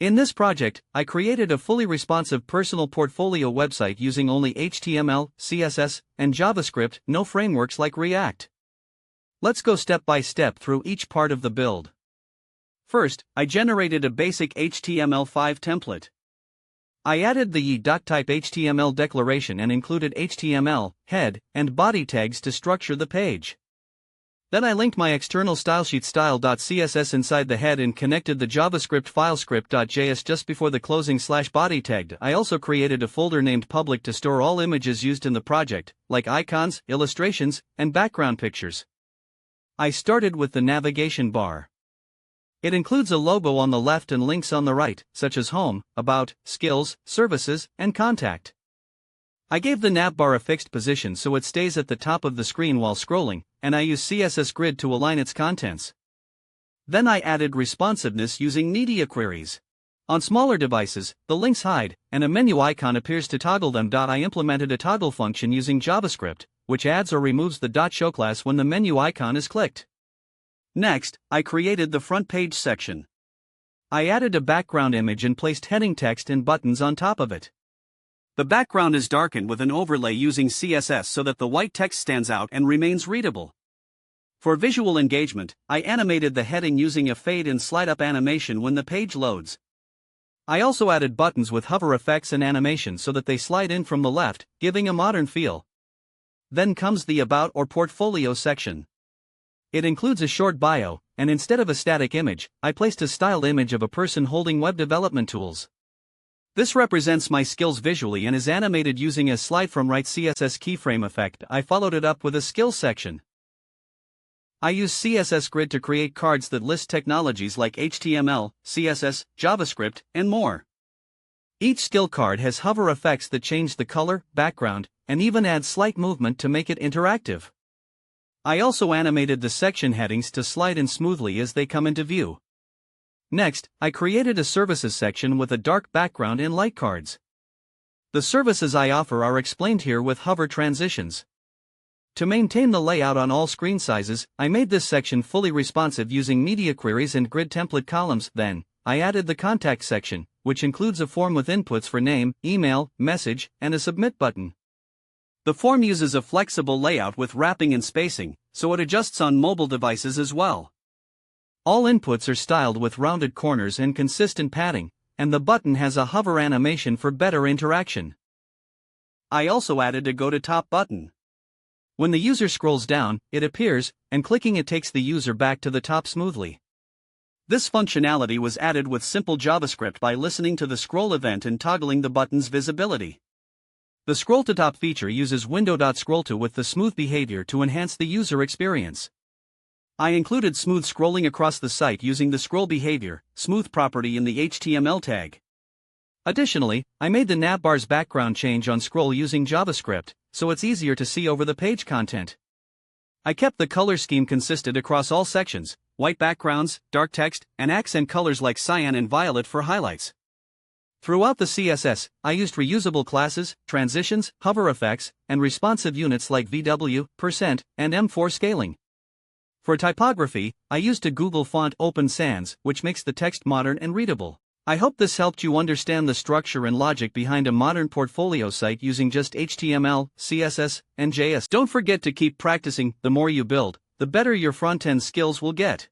In this project, I created a fully responsive personal portfolio website using only HTML, CSS, and JavaScript, no frameworks like React. Let's go step by step through each part of the build. First, I generated a basic HTML5 template. I added the ye.type HTML declaration and included HTML, head, and body tags to structure the page. Then I linked my external stylesheet style.css inside the head and connected the JavaScript file script.js just before the closing /body tagged. I also created a folder named public to store all images used in the project, like icons, illustrations, and background pictures. I started with the navigation bar. It includes a logo on the left and links on the right, such as Home, About, Skills, Services, and Contact. I gave the navbar a fixed position so it stays at the top of the screen while scrolling, and I use CSS Grid to align its contents. Then I added responsiveness using media queries. On smaller devices, the links hide, and a menu icon appears to toggle them. I implemented a toggle function using JavaScript, which adds or removes the .show class when the menu icon is clicked. Next, I created the front page section. I added a background image and placed heading text and buttons on top of it. The background is darkened with an overlay using CSS so that the white text stands out and remains readable. For visual engagement, I animated the heading using a fade and slide up animation when the page loads. I also added buttons with hover effects and animation so that they slide in from the left, giving a modern feel. Then comes the About or Portfolio section. It includes a short bio, and instead of a static image, I placed a styled image of a person holding web development tools. This represents my skills visually and is animated using a slide from right CSS keyframe effect. I followed it up with a skills section. I use CSS Grid to create cards that list technologies like HTML, CSS, JavaScript, and more. Each skill card has hover effects that change the color, background, and even add slight movement to make it interactive. I also animated the section headings to slide in smoothly as they come into view. Next, I created a services section with a dark background in light cards. The services I offer are explained here with hover transitions. To maintain the layout on all screen sizes, I made this section fully responsive using media queries and grid template columns. Then, I added the contact section, which includes a form with inputs for name, email, message, and a submit button. The form uses a flexible layout with wrapping and spacing, so it adjusts on mobile devices as well. All inputs are styled with rounded corners and consistent padding, and the button has a hover animation for better interaction. I also added a Go to Top button. When the user scrolls down, it appears, and clicking it takes the user back to the top smoothly. This functionality was added with simple JavaScript by listening to the scroll event and toggling the button's visibility. The Scroll to Top feature uses window.scrollTo with the smooth behavior to enhance the user experience. I included smooth scrolling across the site using the scroll behavior, smooth property in the HTML tag. Additionally, I made the navbar's background change on scroll using JavaScript, so it's easier to see over the page content. I kept the color scheme consistent across all sections, white backgrounds, dark text, and accent colors like cyan and violet for highlights. Throughout the CSS, I used reusable classes, transitions, hover effects, and responsive units like VW, %, and M4 scaling. For typography, I used a Google font Open Sans, which makes the text modern and readable. I hope this helped you understand the structure and logic behind a modern portfolio site using just HTML, CSS, and JS. Don't forget to keep practicing. The more you build, the better your front-end skills will get.